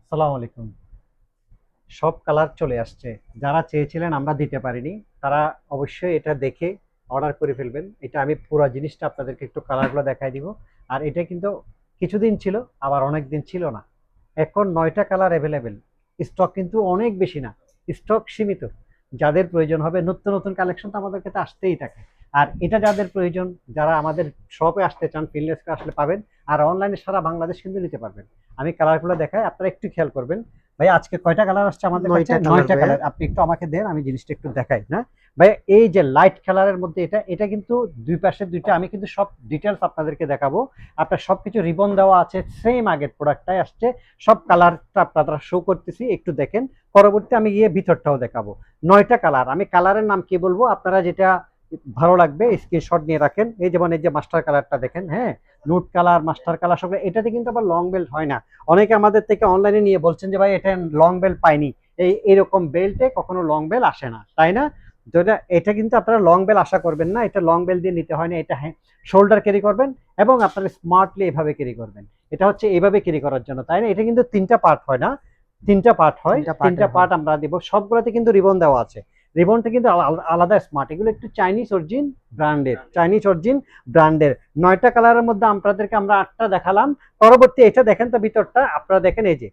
আসসালামু আলাইকুম। সব কালার চলে আসছে। যারা চেয়েছিলেন আমরা দিতে পারিনি, তারা অবশ্যই এটা দেখে অর্ডার করে ফেলবেন। এটা আমি পুরা জিনিসটা আপনাদেরকে একটু কালারগুলো দেখাই দিব। আর এটা কিন্তু কিছুদিন ছিল, আবার অনেক দিন ছিল না। এখন 9টা কালার অ্যাভেলেবেল। স্টক কিন্তু অনেক বেশি না, স্টক সীমিত। যাদের প্রয়োজন হবে, নতুন নতুন কালেকশন তো আমাদের কাছে আসতেই থাকে। আর এটা যাদের প্রয়োজন, যারা আমাদের শপে আসতে চান, ফিনলেসকে আসলে পাবেন। আর অনলাইনে সারা বাংলাদেশ কিন্তু নিতে পারবেন। আমি কালারগুলো দেখাই, আপনারা একটু খেয়াল করবেন। ভাই আজকে কয়টা কালার আসছে আমাদের কাছে? 9টা কালার 9টা ভাইয়া। কালার। আপনি একটু আমাকে দেন, আমি জিনিসটা একটু দেখাই না। ভাই এই যে লাইট কালারের মধ্যে এটা এটা কিন্তু দুই পাশে দুইটা, আমি কিন্তু সব ডিটেলস আপনাদেরকে দেখাবো। আপনার সবকিছু রিবন দেওয়া আছে, সেম আগের প্রোডাক্টটাই আসছে। সব কালারটা আপনারা শো করতেছি, একটু দেখেন। পরবর্তী আমি গিয়ে ভিতরটাও দেখাবো। 9টা কালার, আমি কালারের নাম কি বলবো, আপনারা যেটা ভালো লাগবে স্ক্রিনশট নিয়ে রাখেন। এই যেমন এই যে মাস্টার কালারটা দেখেন, হ্যাঁ, নুট কালার, মাস্টার কালার সব। এটাতে কিন্তু আবার লং বেল্ট হয় না। অনেকে আমাদের থেকে অনলাইনে নিয়ে বলছেন যে ভাই এটা লং বেল্ট পাইনি। এরকম বেল্টে কখনো লং বেল আসে না, তাই না? তো এটা কিন্তু আপনারা লং বেল আশা করবেন না, এটা লং বেল দিয়ে নিতে হয় না। এটা শোল্ডার ক্যারি করবেন এবং আপনারা স্মার্টলি এভাবে ক্যারি করবেন। এটা হচ্ছে এইভাবে ক্যারি করার জন্য, তাই না? এটা কিন্তু তিনটা পার্ট হয় না, তিনটা পার্ট হয়। 3টা তিনটা পার্টের হয়। পার্ট আমরা দিব, সবগুলোতে কিন্তু রিবন দেওয়া আছে। রিবনটা কিন্তু আলাদা স্মার্ট। এগুলো একটু চাইনিজ অরিজিন ব্র্যান্ডের, চাইনিজ অরিজিন ব্র্যান্ডের। 9টা কালারের মধ্যে আপনাদেরকে আমরা 8টা দেখালাম। পরবর্তী এটা দেখেন তো, ভিতরটা আপনারা দেখেন। এই যে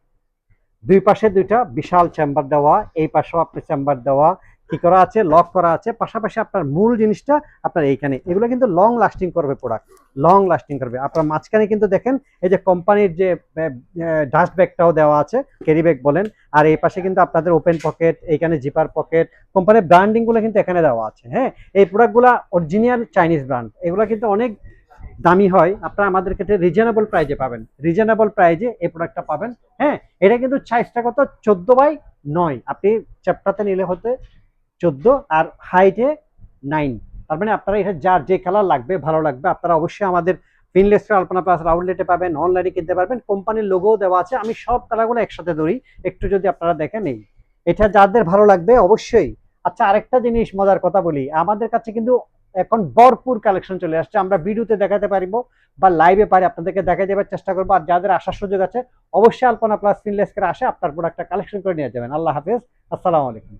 দুই পাশে দুইটা বিশাল চেম্বার দেওয়া, এই পাশেও আপনার চেম্বার দেওয়া, কি করা আছে, লক করা আছে। পাশাপাশি আপনার মূল জিনিসটা আপনার এইখানে। এগুলো কিন্তু লং লাস্টিং করবে প্রোডাক্ট, লং লাস্টিং করবে। আপনার মাঝখানে কিন্তু দেখেন এই যে কোম্পানির যে ডাস্ট ব্যাগটাও দেওয়া আছে, ক্যারি ব্যাগ বলেন। আর এই পাশে কিন্তু আপনাদের ওপেন পকেট, এইখানে জিপার পকেট, কোম্পানির ব্র্যান্ডিং গুলো কিন্তু এখানে দেওয়া আছে। হ্যাঁ, এই প্রোডাক্টগুলো অরিজিনাল চাইনিজ ব্র্যান্ড। এগুলো কিন্তু অনেক দামি হয়, আপনারা আমাদের ক্ষেত্রে রিজনেবল প্রাইজে পাবেন। রিজনেবল প্রাইজে এই প্রোডাক্টটা পাবেন। হ্যাঁ, এটা কিন্তু সাইজটা কত, 14/9। আপনি চ্যাপ্টাতে নিলে হতে 14, আর হাইটে 9। তার মানে আপনারা এটা যার যে কালার লাগবে, ভালো লাগবে, আপনারা অবশ্যই আমাদের ফিনলেস আলপনা প্লাস আউটলেটে পাবেন, অনলাইনে কিনতে পারবেন। কোম্পানির লোগোও দেওয়া আছে। আমি সব কালারগুলো একসাথে ধরি, একটু যদি আপনারা দেখেন। এই এটা যাদের ভালো লাগবে অবশ্যই। আচ্ছা, আরেকটা জিনিস মজার কথা বলি, আমাদের কাছে কিন্তু এখন ভরপুর কালেকশন চলে আসছে। আমরা ভিডিওতে দেখাতে পারবো বা লাইভে পারি আপনাদেরকে দেখাই দেওয়ার চেষ্টা করবো। আর যাদের আসার সুযোগ আছে, অবশ্যই আলপনা প্লাস ফিনলেস করে আসে আপনার প্রোডাক্টটা কালেকশন করে নিয়ে যাবেন। আল্লাহ হাফেজ, আসসালামু আলাইকুম।